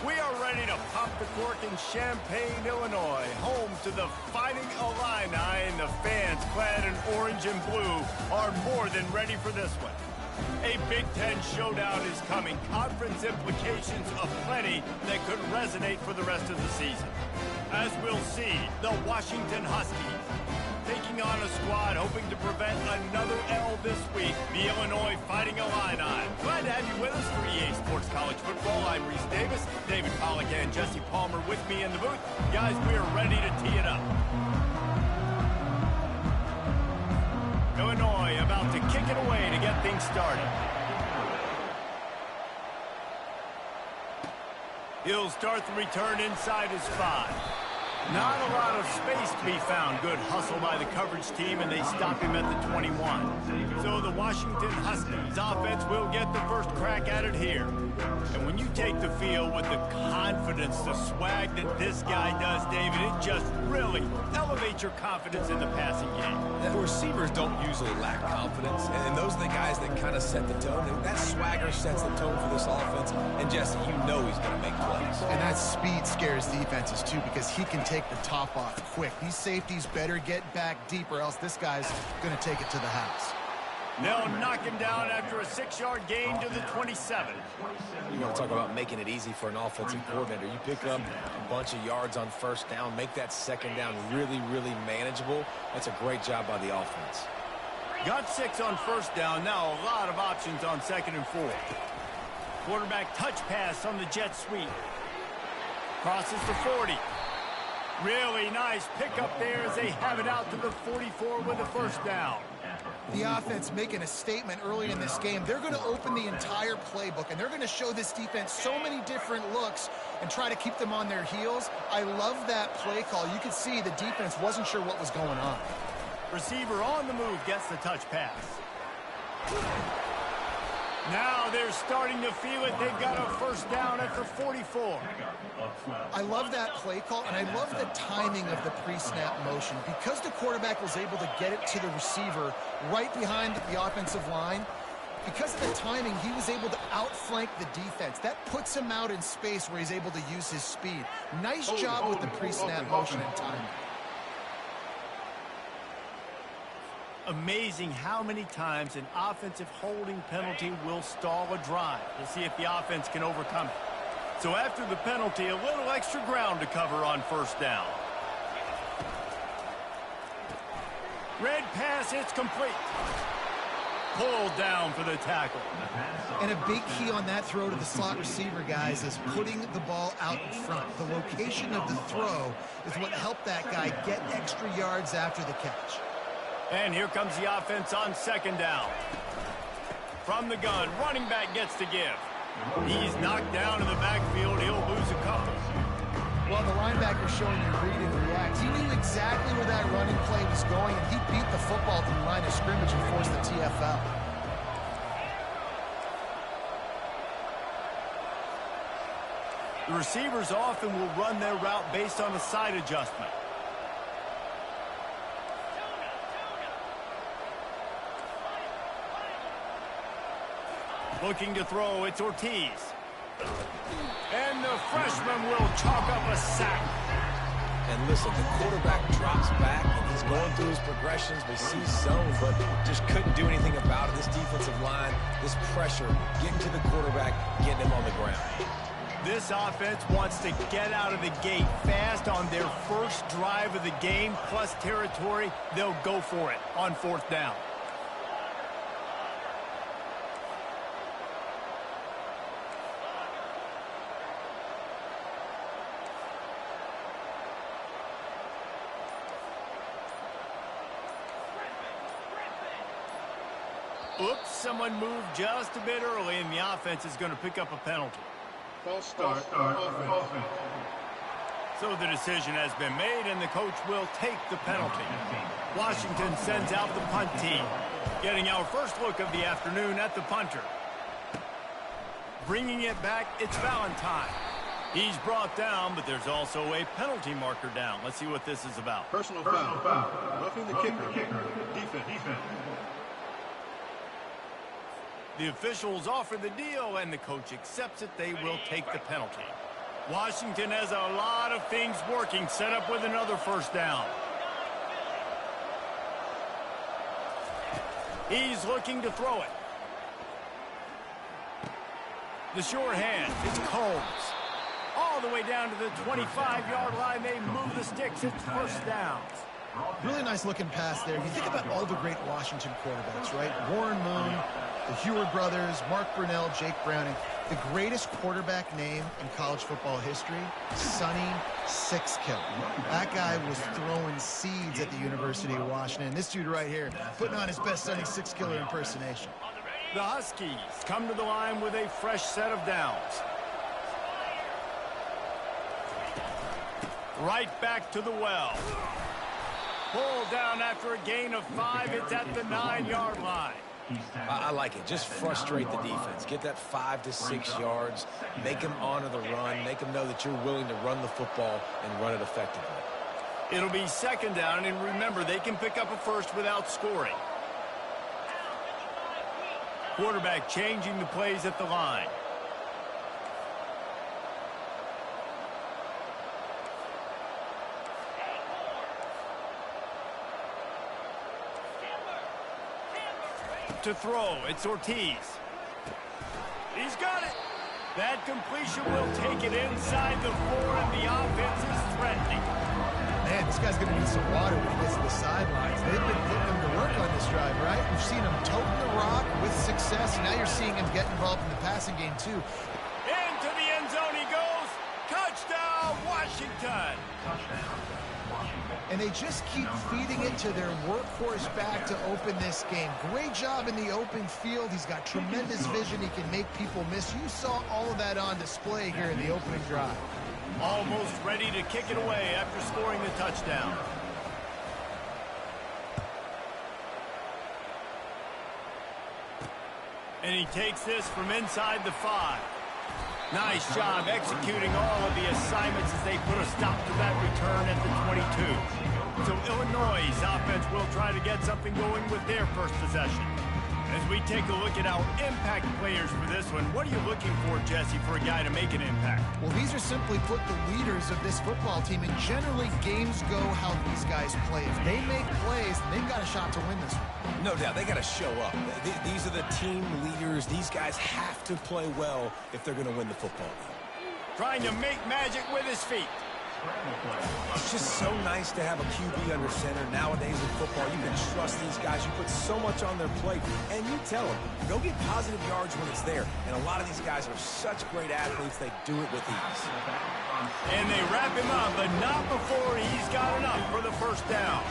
We are ready to pop the cork in Champaign, Illinois, home to the Fighting Illini, and the fans clad in orange and blue are more than ready for this one. A Big Ten showdown is coming, conference implications aplenty that could resonate for the rest of the season. As we'll see, the Washington Huskies taking on a squad hoping to prevent another L this week, the Illinois Fighting Illini. Glad to have you with us for EA Sports College Football. I'm Reese Davis, David Pollack and Jesse Palmer with me in the booth. Guys, we are ready to tee it up. Illinois about to kick it away to get things started. He'll start the return inside his 5. Not a lot of space to be found. Good hustle by the coverage team, and they stop him at the 21. So the Washington Huskies offense will get the first crack at it here. And when you take the field with the confidence, the swag that this guy does, David, it just really elevates your confidence in the passing game. The receivers don't usually lack confidence, and those are the guys that kind of set the tone. And that swagger sets the tone for this offense, and Jesse, you know he's going to make plays. And that speed scares defenses, too, because he can take the top off quick. These safeties better get back deep, or else this guy's going to take it to the house. They'll knock him down after a 6-yard gain to the 27. You want to talk about making it easy for an offensive coordinator. You pick up a bunch of yards on first down, make that second down really, really manageable. That's a great job by the offense. Got 6 on first down. Now a lot of options on 2nd and 4. Quarterback touch pass on the jet sweep. Crosses the 40. Really nice pickup there as they have it out to the 44 with a first down. The offense making a statement early in this game. They're going to open the entire playbook, and they're going to show this defense so many different looks and try to keep them on their heels. I love that play call. You could see the defense wasn't sure what was going on. Receiver on the move gets the touch pass. Now they're starting to feel it. They've got a first down at the 44. I love that play call, and I love the timing of the pre-snap motion. Because the quarterback was able to get it to the receiver right behind the offensive line, because of the timing, he was able to outflank the defense. That puts him out in space where he's able to use his speed. Nice job with the pre-snap motion and timing. Amazing how many times an offensive holding penalty will stall a drive. We'll see if the offense can overcome it. So after the penalty, a little extra ground to cover on first down. Red pass, it's complete. Pulled down for the tackle. And a big key on that throw to the slot receiver, guys, is putting the ball out in front. The location of the throw is what helped that guy get extra yards after the catch. And here comes the offense on 2nd down. From the gun, running back gets to give. He's knocked down in the backfield. He'll lose a couple. Well, the linebacker showing you read and react. He knew exactly where that running play was going, and he beat the football to the line of scrimmage and forced the TFL. The receivers often will run their route based on a side adjustment. Looking to throw, it's Ortiz. And the freshman will chalk up a sack. And listen, the quarterback drops back, and he's going through his progressions. We see zone, but just couldn't do anything about it. This defensive line, this pressure, getting to the quarterback, getting him on the ground. This offense wants to get out of the gate fast on their first drive of the game, plus territory. They'll go for it on 4th down. Oops, someone moved just a bit early, and the offense is going to pick up a penalty. False start offense. So the decision has been made, and the coach will take the penalty. Washington sends out the punt team. Getting our first look of the afternoon at the punter. Bringing it back, it's Valentine. He's brought down, but there's also a penalty marker down. Let's see what this is about. Personal foul. Roughing the kicker. Defense. The officials offer the deal, and the coach accepts it. They will take the penalty. Washington has a lot of things working, set up with another first down. He's looking to throw it. The sure hand, it's Combs. All the way down to the 25-yard line, they move the sticks. It's first down. Really nice looking pass there. You think about all the great Washington quarterbacks, right? Warren Moon, the Heward brothers, Mark Brunell, Jake Browning. The greatest quarterback name in college football history, Sonny Sixkill. That guy was throwing seeds at the University of Washington. This dude right here, putting on his best Sonny Sixkiller impersonation. The Huskies come to the line with a fresh set of downs. Right back to the well. Pulled down after a gain of 5. It's at the 9-yard line. I like it. Just frustrate the defense. Get that 5 to 6 yards. Make them honor the run. Make them know that you're willing to run the football and run it effectively. It'll be second down, and remember, they can pick up a first without scoring. Quarterback changing the plays at the line. To throw, it's Ortiz. He's got it. That completion will take it inside the 4, and the offense is threatening. Man, this guy's going to need some water when he gets to the sidelines. They've been putting him to work on this drive, right? We've seen him toting the rock with success, and now you're seeing him get involved in the passing game, too. Into the end zone he goes. Touchdown, Washington. And they just keep feeding it to their workhorse back to open this game. Great job in the open field. He's got tremendous vision. He can make people miss. You saw all of that on display here in the opening drive. Almost ready to kick it away after scoring the touchdown. And he takes this from inside the 5. Nice job executing all of the assignments as they put a stop to that return at the 22. So Illinois' offense will try to get something going with their first possession. As we take a look at our impact players for this one, what are you looking for, Jesse, for a guy to make an impact? Well, these are simply put the leaders of this football team, and generally games go how these guys play. If they make plays, they've got a shot to win this one. No doubt, they got to show up. These are the team leaders. These guys have to play well if they're going to win the football game. Trying to make magic with his feet. It's just so nice to have a QB under center. Nowadays in football, you can trust these guys. You put so much on their plate, and you tell them, go get positive yards when it's there. And a lot of these guys are such great athletes, they do it with ease. And they wrap him up, but not before he's got enough for the first down.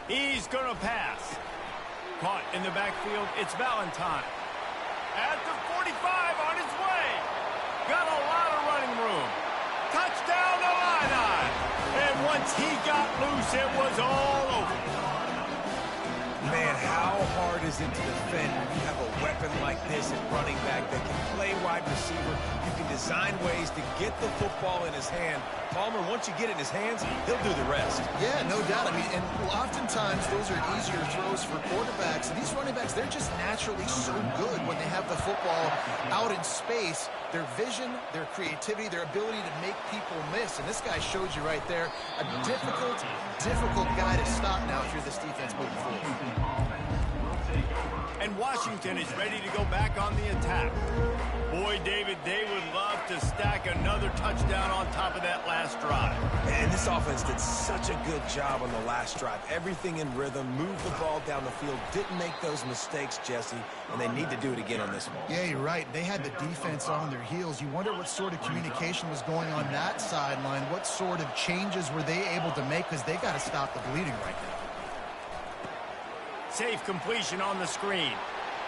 He's going to pass. Caught in the backfield, it's Valentine. At the 45 on his way. Got a lot of running room. Touchdown Illini. And once he got loose, it was all over. Man, how hard is it to defend when you have a weapon like this at running back that can play wide receiver? You can design ways to get the football in his hand. Palmer, once you get it in his hands, he'll do the rest. Yeah, no doubt. I mean, and oftentimes those are easier throws for quarterbacks. And these running backs, they're just naturally so good when they have the football out in space. Their vision, their creativity, their ability to make people miss. And this guy showed you right there a difficult guy to stop now if you're this defense moving forward. And Washington is ready to go back on the attack. Boy, David, they would love to stack another touchdown on top of that last drive. And this offense did such a good job on the last drive. Everything in rhythm, moved the ball down the field, didn't make those mistakes, Jesse, and they need to do it again on this one. Yeah, you're right. They had the defense on their heels. You wonder what sort of communication was going on that sideline. What sort of changes were they able to make, because they got to stop the bleeding right now. Safe completion on the screen.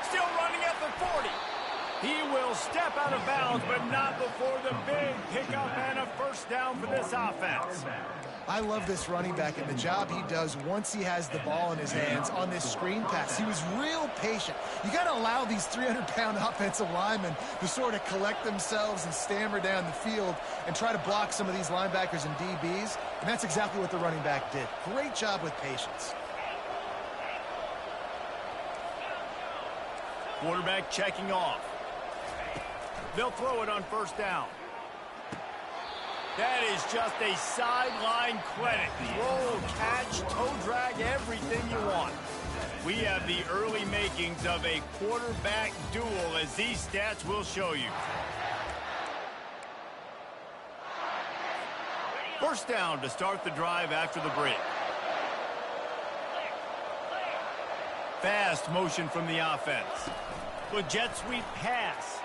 Still running at the 40. He will step out of bounds, but not before the big pickup and a first down for this offense. I love this running back and the job he does once he has the ball in his hands on this screen pass. He was real patient. You got to allow these 300-pound offensive linemen to sort of collect themselves and stammer down the field and try to block some of these linebackers and DBs, and that's exactly what the running back did. Great job with patience. Quarterback checking off. They'll throw it on first down. That is just a sideline clinic. Roll, catch, toe drag, everything you want. We have the early makings of a quarterback duel, as these stats will show you. First down to start the drive after the break. Fast motion from the offense. The jet sweep pass.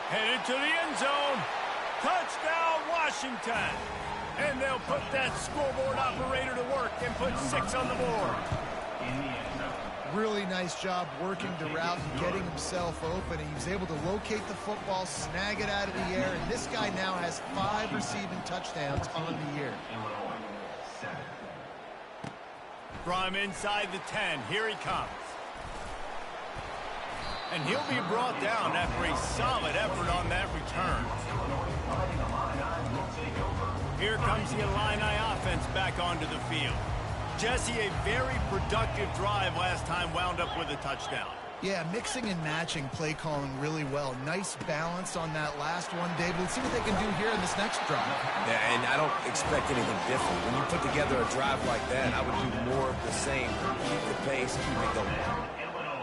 Headed to the end zone. Touchdown, Washington. And they'll put that scoreboard operator to work and put 6 on the board. Really nice job working the route and getting himself open. He was able to locate the football, snag it out of the air, and this guy now has 5 receiving touchdowns on the year. From inside the 10, here he comes. And he'll be brought down after a solid effort on that return. Here comes the Illini offense back onto the field. Jesse, a very productive drive last time, wound up with a touchdown. Yeah, mixing and matching play calling really well. Nice balance on that last one, David. Let's see what they can do here in this next drive. Yeah, and I don't expect anything different. When you put together a drive like that, I would do more of the same. Keep the pace, keep it going.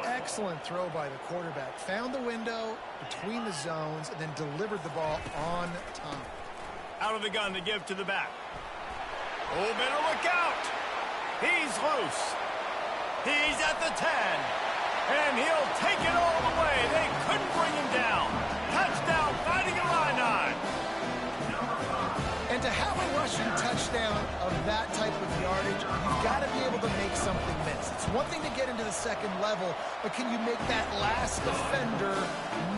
Excellent throw by the quarterback. Found the window between the zones and then delivered the ball on time. Out of the gun to give to the back. Oh, better look out. He's loose. He's at the 10. And he'll take it all the way. They couldn't bring him down. Touchdown, Fighting Illini. And to have a rushing touchdown of that type of yardage, you've got to be able to make something miss. It's one thing to get into the second level, but can you make that last defender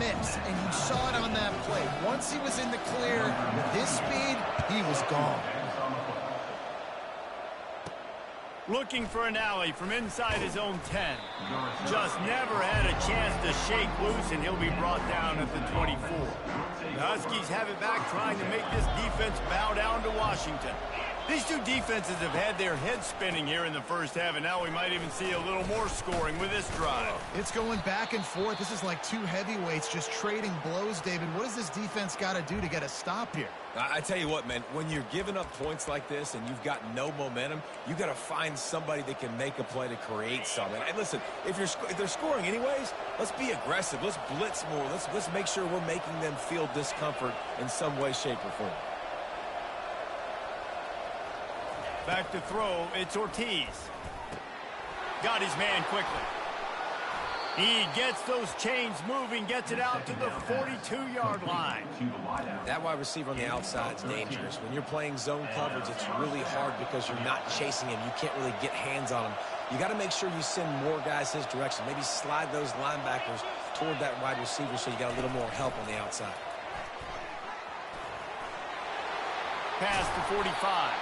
miss? And you saw it on that play. Once he was in the clear with his speed, he was gone. Looking for an alley from inside his own 10. Just never had a chance to shake loose, and he'll be brought down at the 24. The Huskies have it back, trying to make this defense bow down to Washington. These two defenses have had their heads spinning here in the first half, and now we might even see a little more scoring with this drive. It's going back and forth. This is like two heavyweights just trading blows, David. What does this defense got to do to get a stop here? I tell you what, man, when you're giving up points like this and you've got no momentum, you got to find somebody that can make a play to create something. And listen, if they're scoring anyways, let's be aggressive. Let's blitz more. Let's make sure we're making them feel discomfort in some way, shape, or form. Back to throw, it's Ortiz. Got his man quickly. He gets those chains moving, gets it out to the 42-yard line. That wide receiver on the outside is dangerous. When you're playing zone coverage, it's really hard because you're not chasing him. You can't really get hands on him. You got to make sure you send more guys his direction. Maybe slide those linebackers toward that wide receiver so you got a little more help on the outside. Pass to 45.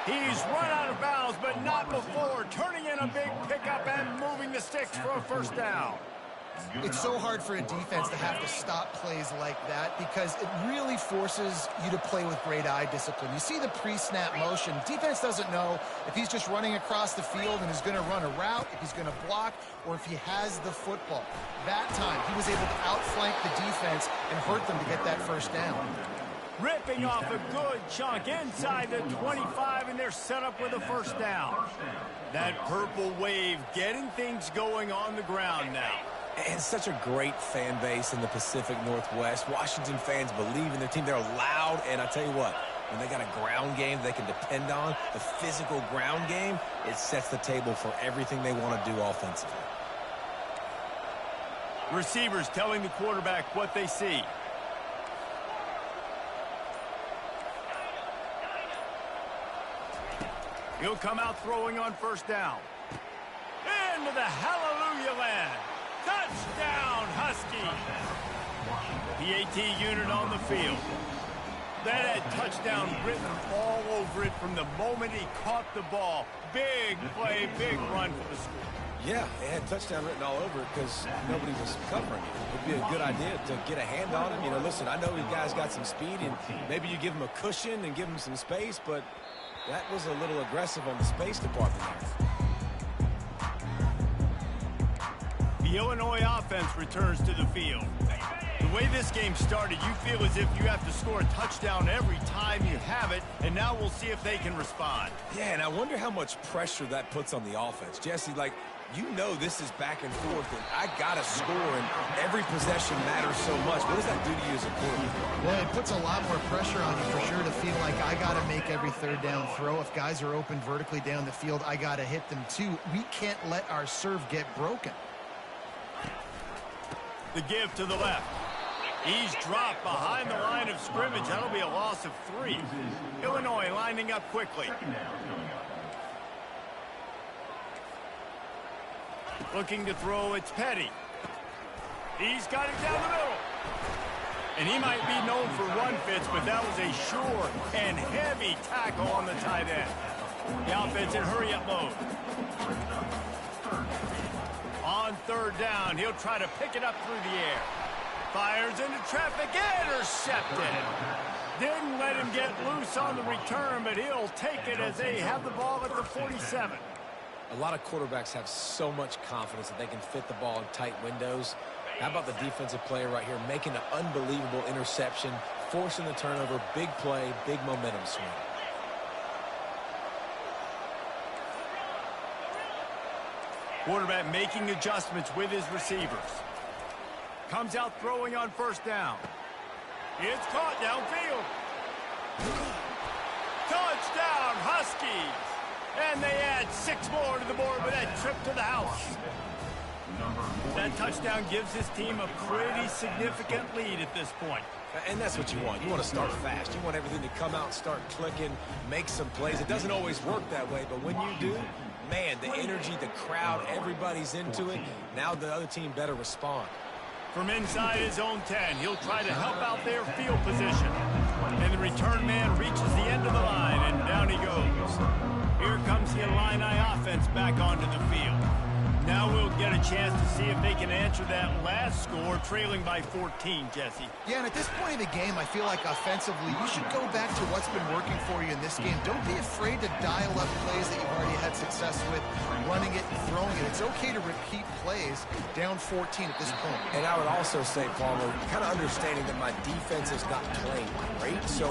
He's run out of bounds, but not before turning in a big pickup and moving the sticks for a first down. It's so hard for a defense to have to stop plays like that because it really forces you to play with great eye discipline. You see the pre-snap motion. Defense doesn't know if he's just running across the field and is going to run a route, if he's going to block, or if he has the football. That time, he was able to outflank the defense and hurt them to get that first down. Ripping off a good chunk inside the 25, and they're set up with a first down. That purple wave getting things going on the ground now. And such a great fan base in the Pacific Northwest. Washington fans believe in their team. They're loud, and I tell you what, when they got a ground game they can depend on, the physical ground game, it sets the table for everything they want to do offensively. Receivers telling the quarterback what they see. He'll come out throwing on first down. Into the hallelujah land. Touchdown, Husky. The AT unit on the field. That had touchdown written all over it from the moment he caught the ball. Big play, big run for the score. Yeah, it had touchdown written all over it because nobody was covering it. It'd be a good idea to get a hand on him. You know, listen, I know you guys got some speed, and maybe you give him a cushion and give him some space, but that was a little aggressive on the space department. the Illinois offense returns to the field. The way this game started, you feel as if you have to score a touchdown every time you have it, and now we'll see if they can respond. Yeah, and I wonder how much pressure that puts on the offense. Jesse, like, you know this is back and forth, and I got to score, and every possession matters so much. What does that do to you as a quarterback? Well, it puts a lot more pressure on you for sure to feel like I got to make every third down throw. If guys are open vertically down the field, I got to hit them too. We can't let our serve get broken. The give to the left. He's dropped behind the line of scrimmage. That'll be a loss of 3. Illinois lining up quickly. Looking to throw, it's Petty. He's got it down the middle. And he might be known for run fits, but that was a sure and heavy tackle on the tight end. The offense in hurry-up mode. On third down, he'll try to pick it up through the air. Fires into traffic, intercepted. Didn't let him get loose on the return, but he'll take it as they have the ball at the 47. A lot of quarterbacks have so much confidence that they can fit the ball in tight windows. How about the defensive player right here making an unbelievable interception, forcing the turnover, big play, big momentum swing. Quarterback making adjustments with his receivers. Comes out throwing on first down. It's caught downfield. Touchdown, Huskies! And they add 6 more to the board with that trip to the house. That touchdown gives his team a pretty significant lead at this point. And that's what you want. You want to start fast. You want everything to come out, start clicking, make some plays. It doesn't always work that way, but when you do, man, the energy, the crowd, everybody's into it. Now the other team better respond. From inside his own 10, he'll try to help out their field position. And the return man reaches the end of the line, and down he goes. Here comes the Illini offense back onto the field. Now we'll get a chance to see if they can answer that last score, trailing by 14, Jesse. Yeah, and at this point of the game, I feel like offensively, you should go back to what's been working for you in this game. Don't be afraid to dial up plays that you've already had success with, running it and throwing it. It's okay to repeat plays down 14 at this point. And I would also say, Palmer, kind of understanding that my defense is not playing great, so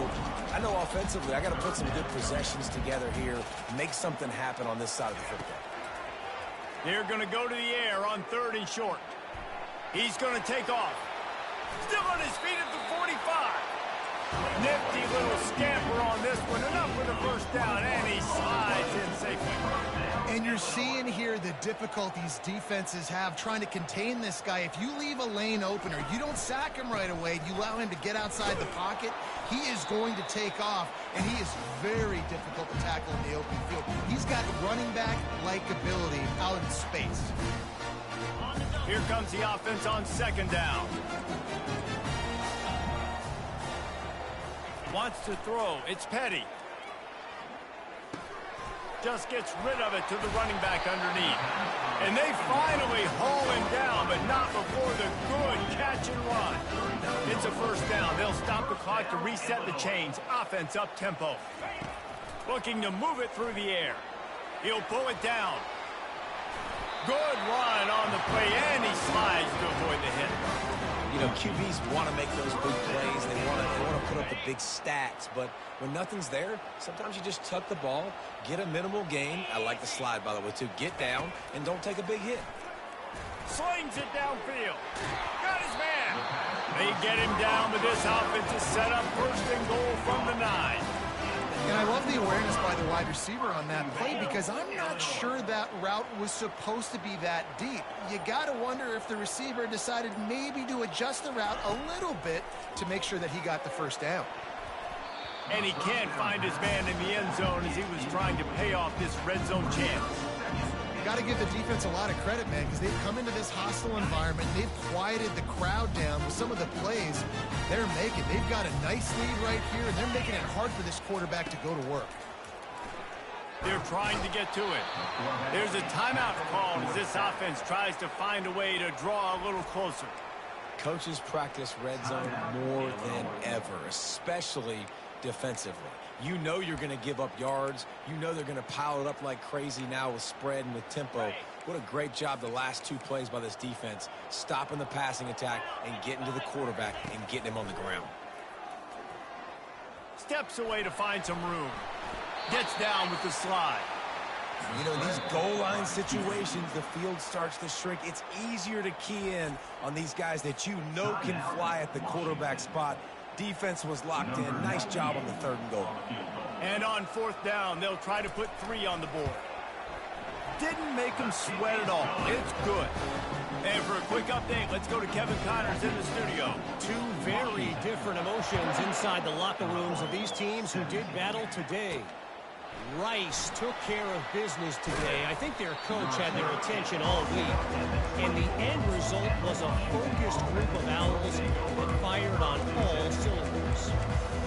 I know offensively I got to put some good possessions together here, make something happen on this side of the football. They're going to go to the air on 3rd and short. He's going to take off. Still on his feet at the 45. Nifty little scamper on this one. Enough for the first down, and he slides in safely. And you're seeing here the difficulties defenses have trying to contain this guy. If you leave a lane open or you don't sack him right away, you allow him to get outside the pocket, he is going to take off, and he is very difficult to tackle in the open field. He's got running back-like ability out in space. Here comes the offense on 2nd down. Wants to throw. It's Petty. Just gets rid of it to the running back underneath. And they finally haul him down, but not before the good catch and run. It's a first down. They'll stop the clock to reset the chains. Offense up tempo. Looking to move it through the air. He'll pull it down. Good run on the play, and he slides to avoid the hit. You know, QBs want to make those big plays. They want to put up the big stats. But when nothing's there, sometimes you just tuck the ball, get a minimal gain. I like the slide, by the way, too. Get down and don't take a big hit. Slings it downfield. Got his man. They get him down, but this offense is set up 1st and goal from the 9. And I love the awareness by the wide receiver on that play because I'm not sure that route was supposed to be that deep. You got to wonder if the receiver decided maybe to adjust the route a little bit to make sure that he got the first down. And he can't find his man in the end zone as he was trying to pay off this red zone chance. Got to give the defense a lot of credit, man, because they've come into this hostile environment. They've quieted the crowd down with some of the plays they're making. They've got a nice lead right here, and they're making it hard for this quarterback to go to work. They're trying to get to it. There's a timeout called as this offense tries to find a way to draw a little closer. Coaches practice red zone more than ever, especially defensively. You know you're going to give up yards. You know they're going to pile it up like crazy now with spread and with tempo. What a great job the last 2 plays by this defense, stopping the passing attack and getting to the quarterback and getting him on the ground. Steps away to find some room. Gets down with the slide. You know, in these goal line situations, the field starts to shrink. It's easier to key in on these guys that you know can fly at the quarterback spot. Defense was locked in. Nice job on the 3rd and goal. And on 4th down, they'll try to put 3 on the board. Didn't make them sweat at all. It's good. And for a quick update, let's go to Kevin Connors in the studio. 2 very different emotions inside the locker rooms of these teams who did battle today. Rice took care of business today. I think their coach had their attention all week. And the end result was a focused group of Owls that fired on all cylinders.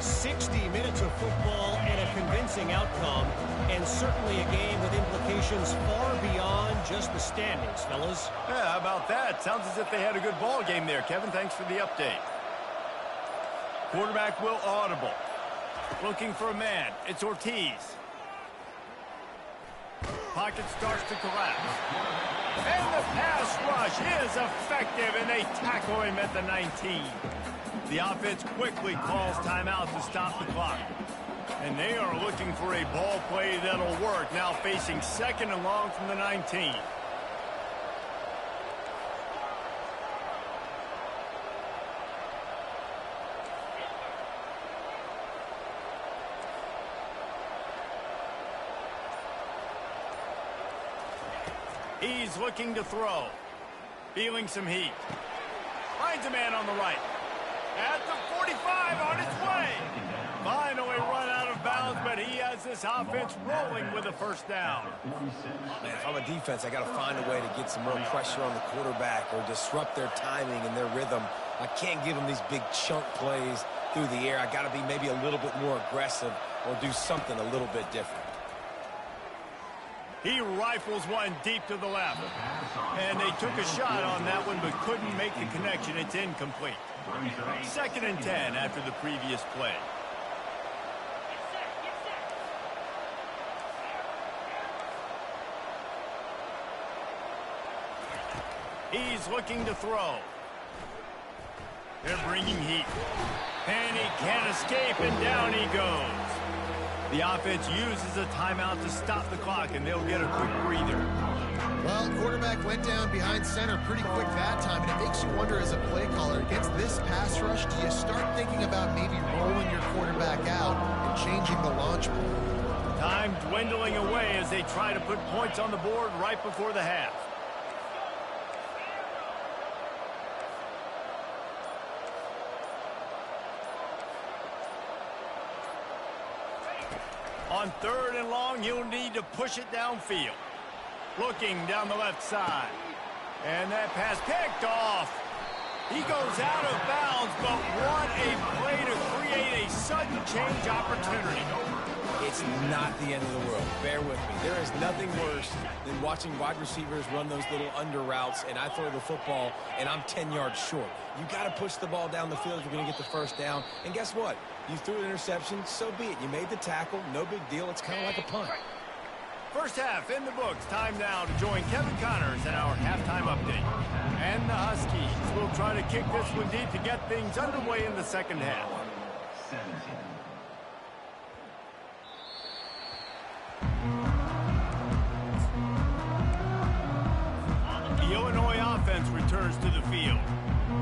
60 minutes of football and a convincing outcome, and certainly a game with implications far beyond just the standings, fellas. Yeah, how about that? Sounds as if they had a good ball game there, Kevin. Thanks for the update. Quarterback will audible. Looking for a man. It's Ortiz. Pocket starts to collapse. And the pass rush is effective, and they tackle him at the 19. The offense quickly calls timeout to stop the clock. And they are looking for a ball play that'll work, now facing 2nd and long from the 19. He's looking to throw. Feeling some heat. Finds a man on the right. At the 45, on its way. Finally run out of bounds, but he has this offense rolling with a 1st down. Man, if I'm a defense, I got to find a way to get some more pressure on the quarterback or disrupt their timing and their rhythm. I can't give them these big chunk plays through the air. I got to be maybe a little bit more aggressive or do something a little bit different. He rifles one deep to the left. And they took a shot on that one but couldn't make the connection. It's incomplete. 2nd and 10 after the previous play. He's looking to throw. They're bringing heat. And he can't escape, and down he goes. The offense uses a timeout to stop the clock, and they'll get a quick breather. Well, quarterback went down behind center pretty quick that time, and it makes you wonder as a play caller, against this pass rush, do you start thinking about maybe rolling your quarterback out and changing the launch point? Time dwindling away as they try to put points on the board right before the half. On 3rd and long, you'll need to push it downfield. Looking down the left side. And that pass picked off. He goes out of bounds, but what a play to create a sudden change opportunity. It's not the end of the world. Bear with me. There is nothing worse than watching wide receivers run those little under routes, and I throw the football, and I'm 10 yards short. You got to push the ball down the field if you're going to get the 1st down. And guess what? You threw an interception, so be it. You made the tackle. No big deal. It's kind of like a punt. 1st half in the books. Time now to join Kevin Connors in our halftime update. And the Huskies will try to kick this one deep to get things underway in the 2nd half. The Illinois offense returns to the field.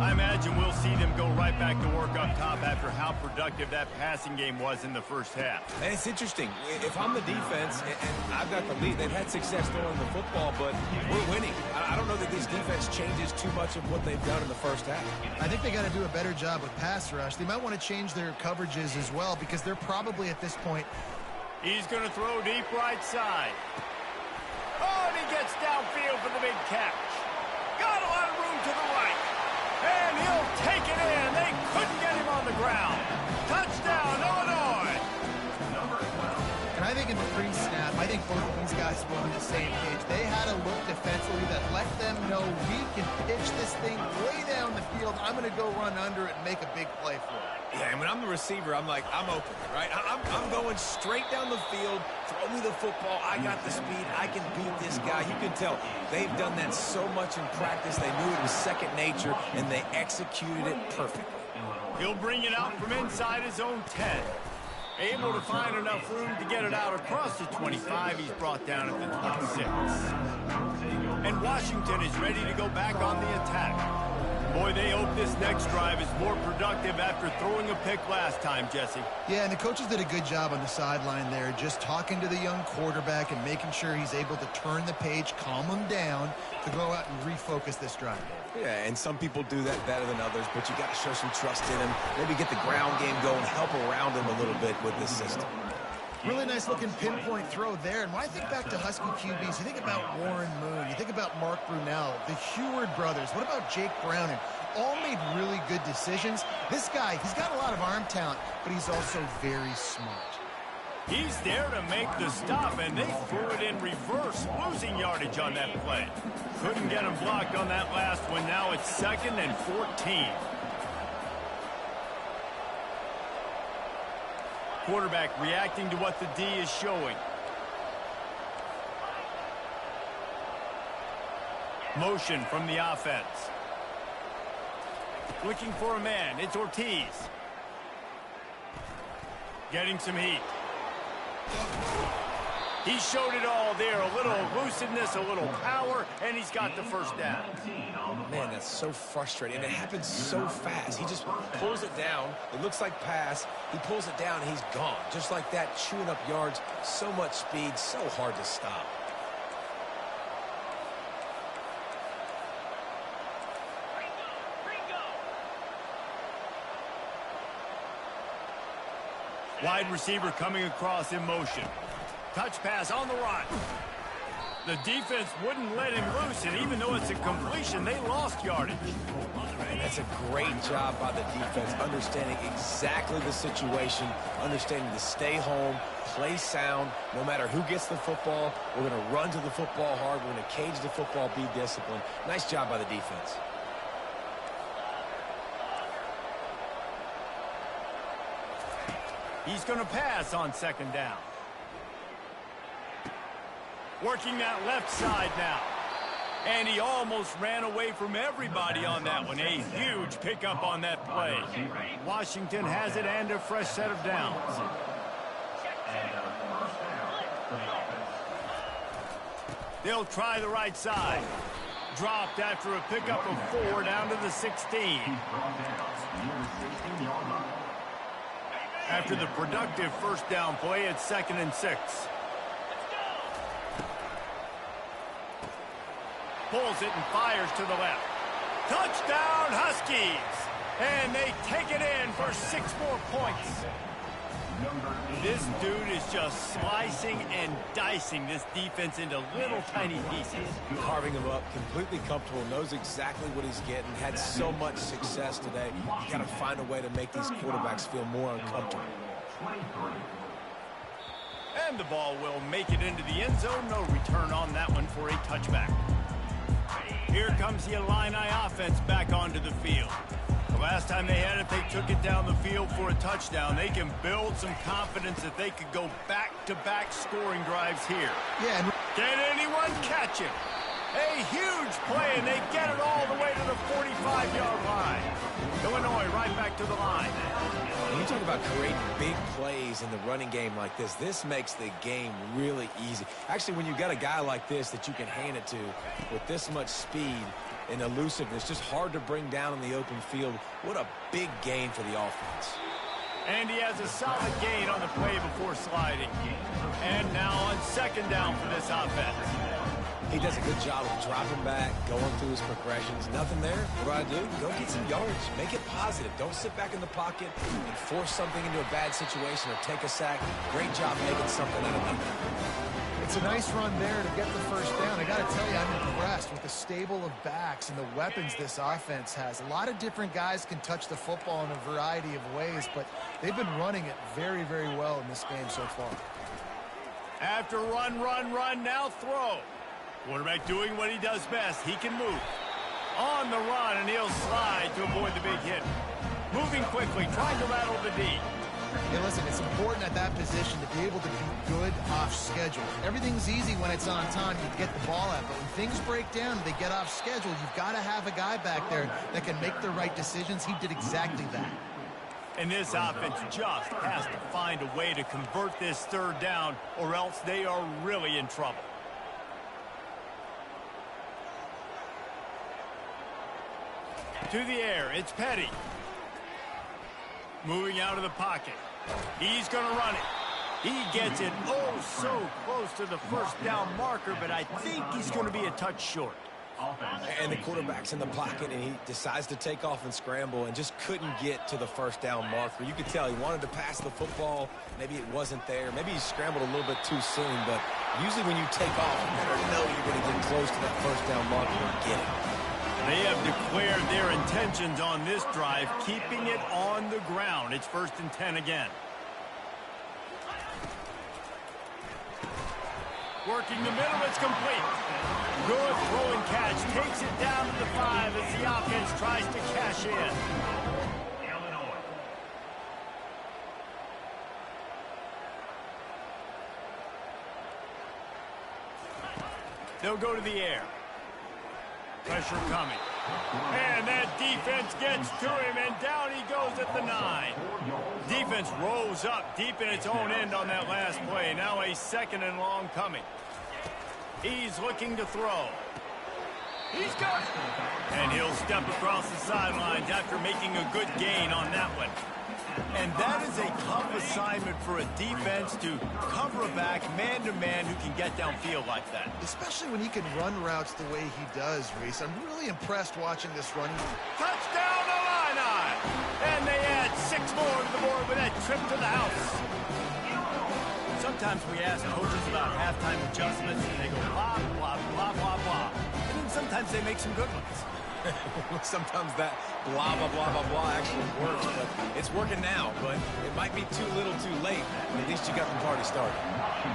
I imagine we'll see them go right back to work up top after how productive that passing game was in the 1st half. And it's interesting. If I'm the defense and I've got the lead, they've had success throwing the football, but we're winning. I don't know that this defense changes too much of what they've done in the 1st half. I think they got to do a better job with pass rush. They might want to change their coverages as well because they're probably at this point. He's going to throw deep right side. Oh, and he gets downfield for the big catch. Got a lot of room to the right. And he'll take it in. They couldn't get him on the ground. Touchdown, Illinois. And I think in the pre-snap, I think both of these guys wanted to say same page. They had a look defensively that let them know we can pitch this thing way down the field. I'm going to go run under it and make a big play for it. Yeah, and when I'm the receiver, I'm like, I'm open, right? I'm going straight down the field. Throw me the football. I got the speed. I can beat this guy. You can tell they've done that so much in practice. They knew it was second nature, and they executed it perfectly. He'll bring it out from inside his own 10. Able to find enough room to get it out across the 25. He's brought down at the 26. And Washington is ready to go back on the attack. Boy, they hope this next drive is more productive after throwing a pick last time, Jesse. Yeah, and the coaches did a good job on the sideline there, just talking to the young quarterback and making sure he's able to turn the page, calm him down, to go out and refocus this drive. Yeah, and some people do that better than others, but you got to show some trust in him. Maybe get the ground game going, help around him a little bit with this system. Really nice looking pinpoint throw there. And when I think back to Husky QBs, you think about Warren Moon, you think about Mark Brunell, the Heward brothers, what about Jake Browning? All made really good decisions. This guy, he's got a lot of arm talent, but he's also very smart. He's there to make the stop, and they threw it in reverse, losing yardage on that play. Couldn't get him blocked on that last one. Now it's 2nd and 14. Quarterback reacting to what the D is showing. Motion from the offense. Looking for a man. It's Ortiz. Getting some heat. He showed it all there. A little elusiveness, a little power, and he's got the first down. Man, that's so frustrating. And it happens so fast. He just pulls it down. It looks like pass. He pulls it down, and he's gone. Just like that, chewing up yards. So much speed, so hard to stop. Wide receiver coming across in motion. Touch pass on the run. The defense wouldn't let him loose, and even though it's a completion, they lost yardage. Man, that's a great job by the defense, understanding exactly the situation, understanding to stay home, play sound. No matter who gets the football, we're going to run to the football hard. We're going to cage the football, be disciplined. Nice job by the defense. He's going to pass on 2nd down. Working that left side now. And he almost ran away from everybody on that one. A huge pickup on that play. Washington has it and a fresh set of downs. They'll try the right side. Dropped after a pickup of 4 down to the 16. After the productive first down play, it's 2nd and 6. Pulls it and fires to the left. Touchdown, Huskies! And they take it in for 6 more points. This dude is just slicing and dicing this defense into little tiny pieces. Carving him up, completely comfortable, knows exactly what he's getting, had so much success today. You got to find a way to make these quarterbacks feel more uncomfortable. And the ball will make it into the end zone. No return on that one for a touchback. Here comes the Illini offense back onto the field. The last time they had it, they took it down the field for a touchdown. They can build some confidence that they could go back-to-back scoring drives here. Yeah. Can anyone catch him? A huge play, and they get it all the way to the 45-yard line. Illinois right back to the line. When you talk about creating big plays in the running game like this makes the game really easy. Actually, when you got a guy like this that you can hand it to with this much speed and elusiveness, just hard to bring down in the open field, what a big gain for the offense. And he has a solid gain on the play before sliding. And now on 2nd down for this offense. He does a good job of dropping back, going through his progressions. Nothing there. What do? Go get some yards. Make it positive. Don't sit back in the pocket and force something into a bad situation or take a sack. Great job making something out of nothing. It's a nice run there to get the first down. I got to tell you, I'm impressed with the stable of backs and the weapons this offense has. A lot of different guys can touch the football in a variety of ways, but they've been running it very, very well in this game so far. After run, now throw. Quarterback doing what he does best. He can move. On the run, and he'll slide to avoid the big hit. Moving quickly, trying to rattle the D. Hey, listen, it's important at that position to be able to be good off schedule. Everything's easy when it's on time. You get the ball out. But when things break down and they get off schedule, you've got to have a guy back there that can make the right decisions. He did exactly that. And this offense just has to find a way to convert this third down, or else they are really in trouble. To the air, it's Petty. Moving out of the pocket. He's going to run it. He gets it oh so close to the first down marker, but I think he's going to be a touch short. And the quarterback's in the pocket, and he decides to take off and scramble and just couldn't get to the first down marker. You could tell he wanted to pass the football. Maybe it wasn't there. Maybe he scrambled a little bit too soon, but usually when you take off, you better know you're going to get close to that first down marker and get it. They have declared their intentions on this drive, keeping it on the ground. It's 1st and 10 again. Working the middle, it's complete. Good throw and catch. Takes it down to the 5 as the offense tries to cash in. They'll go to the air. Pressure coming. And that defense gets to him, and down he goes at the 9. Defense rolls up deep in its own end on that last play. Now a 2nd and long coming. He's looking to throw. He's got it. And he'll step across the sidelines after making a good gain on that one. And that is a tough assignment for a defense to cover a back man-to-man who can get downfield like that. Especially when he can run routes the way he does, Reese. I'm really impressed watching this running. Touchdown Illini! And they add 6 more to the board with that trip to the house. Sometimes we ask coaches about halftime adjustments, and they go blah, blah, blah, blah, blah. And then sometimes they make some good ones. Sometimes that blah, blah, blah, blah, blah actually works, but it's working now, but it might be too little too late. At least you got the party started.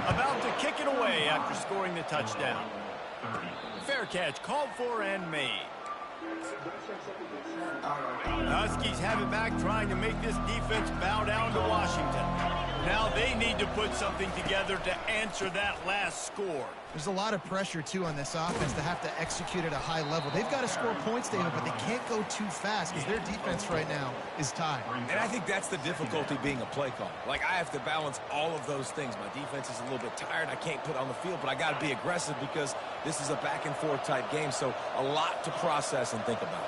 About to kick it away after scoring the touchdown. Fair catch called for and made. Huskies have it back, trying to make this defense bow down to Washington. Now they need to put something together to answer that last score. There's a lot of pressure, too, on this offense to have to execute at a high level. They've got to score points, David, but they can't go too fast because their defense right now is tied. And I think that's the difficulty being a play caller. Like, I have to balance all of those things. My defense is a little bit tired. I can't put on the field, but I got to be aggressive because this is a back-and-forth type game, so a lot to process and think about.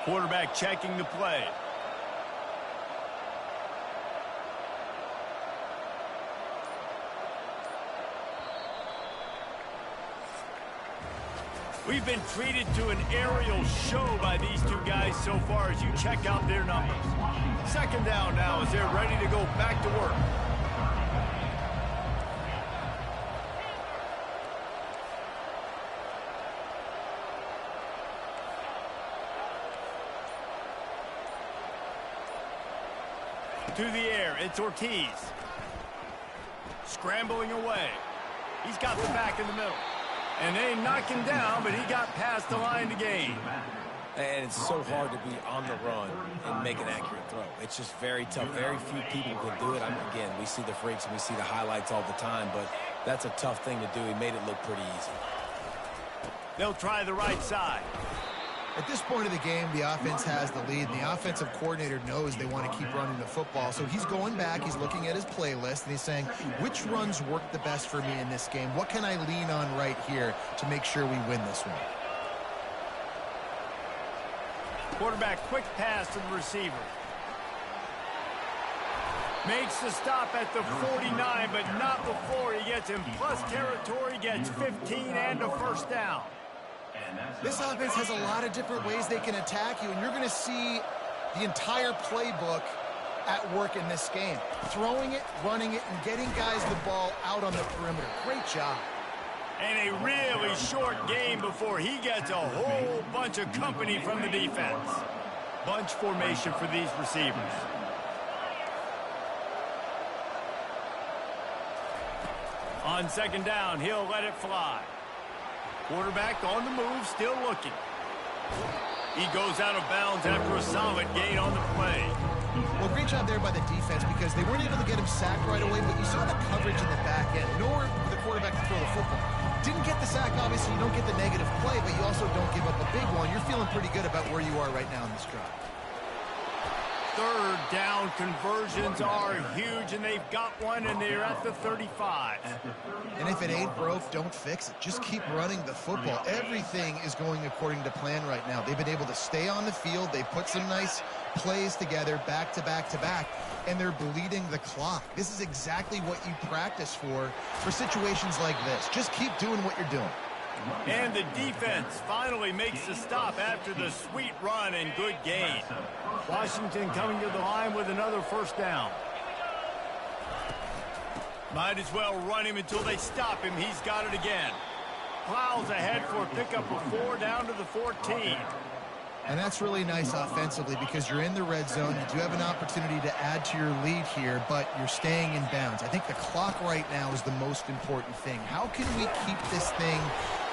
Quarterback checking the play. We've been treated to an aerial show by these two guys so far as you check out their numbers. 2nd down now as they're ready to go back to work. To the air, it's Ortiz. Scrambling away. He's got the back in the middle. And they knock him down, but he got past the line to gain. And it's so hard to be on the run and make an accurate throw. It's just very tough. Very few people can do it. Again, we see the freaks and we see the highlights all the time, but that's a tough thing to do. He made it look pretty easy. They'll try the right side. At this point of the game, the offense has the lead, and the offensive coordinator knows they want to keep running the football. So he's going back, he's looking at his playlist, and he's saying, which runs work the best for me in this game? What can I lean on right here to make sure we win this one? Quarterback quick pass to the receiver. Makes the stop at the 49, but not before he gets in plus territory, gets 15 and a 1st down. This offense has a lot of different ways they can attack you, and you're going to see the entire playbook at work in this game. Throwing it, running it, and getting guys the ball out on the perimeter. Great job. And a really short game before he gets a whole bunch of company from the defense. Bunch formation for these receivers. On second down, he'll let it fly. Quarterback on the move, still looking. He goes out of bounds after a solid gain on the play. Well, great job there by the defense because they weren't able to get him sacked right away, but you saw the coverage in the back end, nor the quarterback to throw the football. Didn't get the sack, obviously. You don't get the negative play, but you also don't give up a big one. You're feeling pretty good about where you are right now in this drive. Third down conversions are huge, and they've got one, and they're at the 35. And if it ain't broke, don't fix it. Just keep running the football. Everything is going according to plan right now. They've been able to stay on the field. They've put some nice plays together back to back to back, and they're bleeding the clock. This is exactly what you practice for situations like this. Just keep doing what you're doing. And the defense finally makes the stop after the sweet run and good gain. Washington coming to the line with another first down. Might as well run him until they stop him. He's got it again. Plows ahead for a pickup of 4 down to the 14. And that's really nice offensively because you're in the red zone. You do have an opportunity to add to your lead here, but you're staying in bounds. I think the clock right now is the most important thing. How can we keep this thing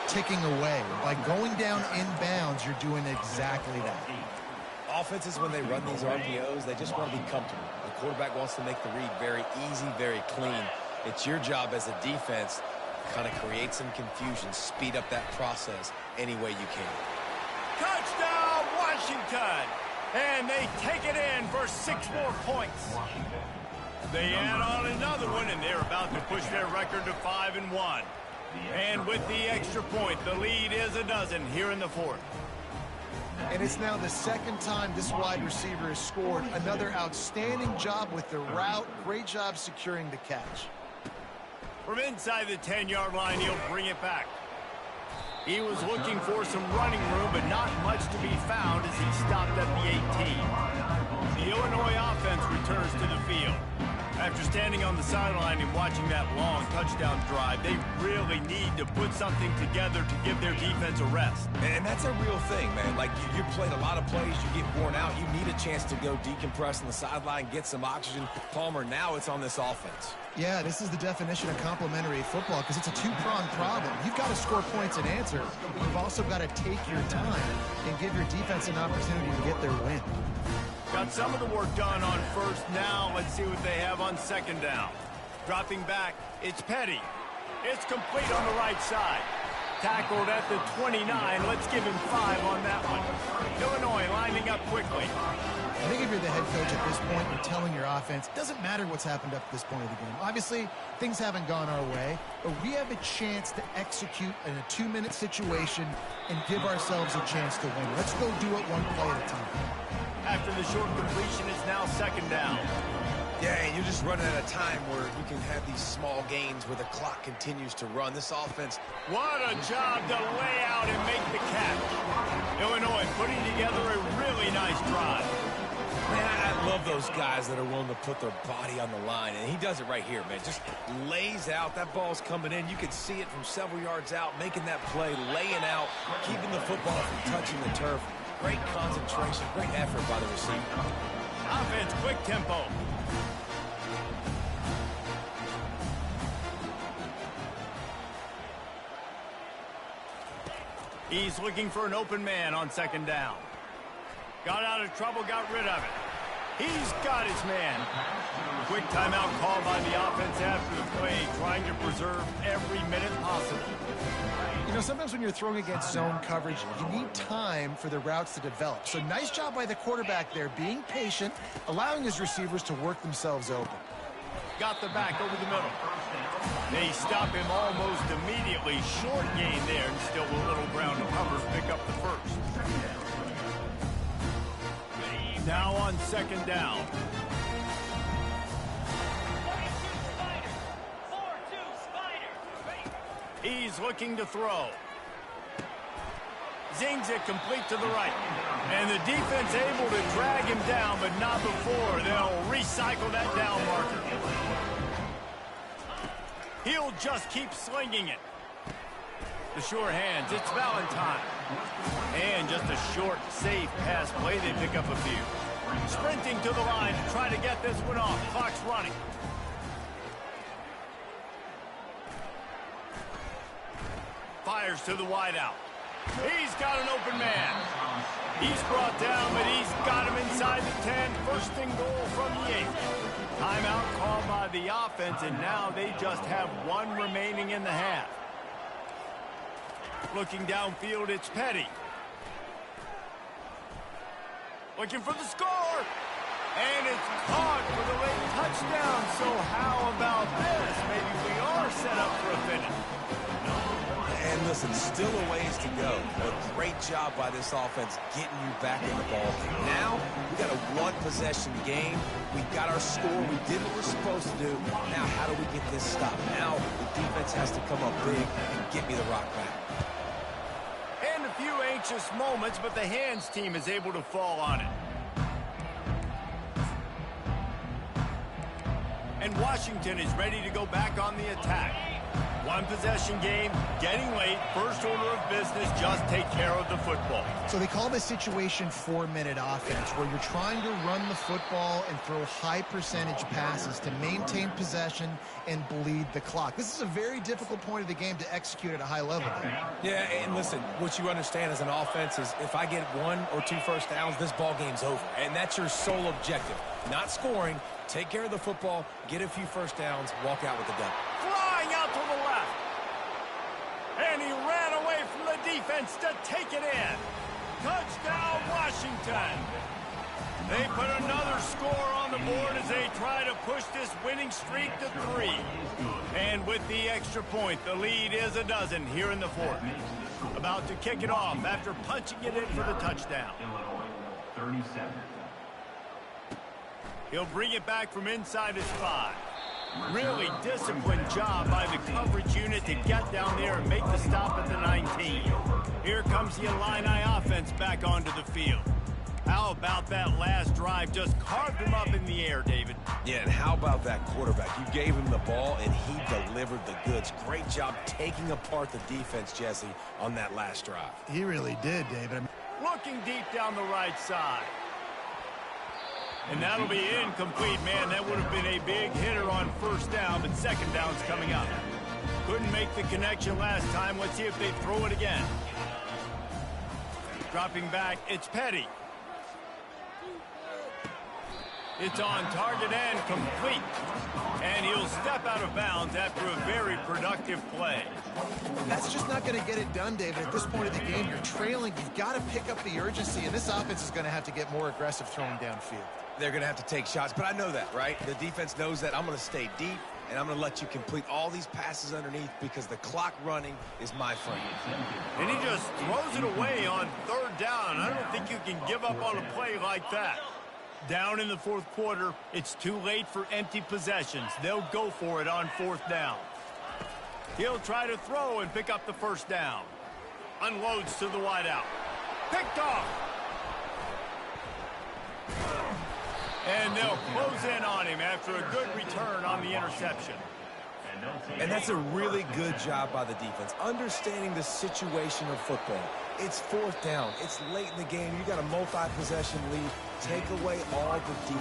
ticking away? By going down in bounds, you're doing exactly that. Offenses, when they run these RPOs, they just want to be comfortable. The quarterback wants to make the read very easy, very clean. It's your job as a defense to kind of create some confusion, speed up that process any way you can. Touchdown, Washington! And they take it in for 6 more points. They add on another one, and they're about to push their record to 5-1. And with the extra point, the lead is a dozen here in the fourth. And it's now the second time this wide receiver has scored. Another outstanding job with the route. Great job securing the catch. From inside the 10-yard line, he'll bring it back. He was looking for some running room, but not much to be found as he stopped at the 18. The Illinois offense returns to the field. After standing on the sideline and watching that long touchdown drive, they really need to put something together to give their defense a rest. And that's a real thing, man. Like, you played a lot of plays, you get worn out, you need a chance to go decompress on the sideline, get some oxygen. Palmer, now it's on this offense. Yeah, this is the definition of complementary football because it's a two-pronged problem. You've got to score points and answer, but you've also got to take your time and give your defense an opportunity to get their win. Got some of the work done on first. Now let's see what they have on second down. Dropping back, it's Petty. It's complete on the right side. Tackled at the 29. Let's give him 5 on that one. Illinois lining up quickly. I think if you're the head coach at this point, you're telling your offense, it doesn't matter what's happened up to this point of the game. Obviously, things haven't gone our way, but we have a chance to execute in a 2-minute situation and give ourselves a chance to win. Let's go do it one play at a time. After the short completion, it's now second down. Yeah, and you're just running at a time where you can have these small gains where the clock continues to run. This offense... What a job to lay out and make the catch. Illinois putting together a really nice drive. Man, I love those guys that are willing to put their body on the line, and he does it right here, man. Just lays out. That ball's coming in. You can see it from several yards out, making that play, laying out, keeping the football from touching the turf. Great concentration, great effort by the receiver. Offense, quick tempo. He's looking for an open man on second down. Got out of trouble, got rid of it. He's got his man. Quick timeout call by the offense after the play, trying to preserve every minute possible. You know, sometimes when you're throwing against zone coverage, you need time for the routes to develop. So nice job by the quarterback there, being patient, allowing his receivers to work themselves open. Got the back over the middle. They stop him almost immediately. Short gain there, and still a little ground to cover. Pick up the first. Now on second down. He's looking to throw. Zings it complete to the right. And the defense able to drag him down, but not before they'll recycle that down marker. He'll just keep slinging it. The sure hands, it's Valentine. And just a short, safe pass play, they pick up a few. Sprinting to the line to try to get this one off. Clock's running. Fires to the wideout. He's got an open man. He's brought down, but he's got him inside the 10. First and goal from the 8. Timeout called by the offense, and now they just have one remaining in the half. Looking downfield, it's Petty. Looking for the score. And it's caught for the late touchdown. So how about this? Maybe we are set up for a finish. And listen, still a ways to go. But great job by this offense getting you back in the ball game. Now, we got a one-possession game. We got our score. We did what we're supposed to do. Now, how do we get this stopped? Now, the defense has to come up big and get me the rock back. And a few anxious moments, but the hands team is able to fall on it. And Washington is ready to go back on the attack. One possession game, getting late, first order of business, just take care of the football. So they call this situation 4-minute offense, where you're trying to run the football and throw high percentage passes to maintain possession and bleed the clock. This is a very difficult point of the game to execute at a high level. Yeah, and listen, what you understand as an offense is if I get 1 or 2 first downs, this ball game's over. And that's your sole objective. Not scoring, take care of the football, get a few first downs, walk out with the dub. Flying out to the left. And he ran away from the defense to take it in. Touchdown, Washington. They put another score on the board as they try to push this winning streak to 3. And with the extra point, the lead is a dozen here in the 4th. About to kick it off after punching it in for the touchdown. 37. He'll bring it back from inside his 5. Really disciplined job by the coverage unit to get down there and make the stop at the 19. Here comes the Illini offense back onto the field. How about that last drive? Just carved him up in the air, David. Yeah, and how about that quarterback? You gave him the ball, and he delivered the goods. Great job taking apart the defense, Jesse, on that last drive. He really did, David. Looking deep down the right side. And that'll be incomplete. Man, that would have been a big hitter on first down, but second down's coming up. Couldn't make the connection last time. Let's see if they throw it again. Dropping back, it's Petty. It's on target and complete. And he'll step out of bounds after a very productive play. That's just not going to get it done, David. At this point of the game, you're trailing. You've got to pick up the urgency, and this offense is going to have to get more aggressive throwing downfield. They're going to have to take shots, but I know that, right? The defense knows that. I'm going to stay deep, and I'm going to let you complete all these passes underneath because the clock running is my friend. And he just throws it away on third down. I don't think you can give up on a play like that. Down in the 4th quarter, it's too late for empty possessions. They'll go for it on 4th down. He'll try to throw and pick up the first down. Unloads to the wideout. Picked off. And they'll close in on him after a good return on the interception. And that's a really good job by the defense, understanding the situation of football. It's 4th down. It's late in the game. You got a multi-possession lead. Take away all the defense.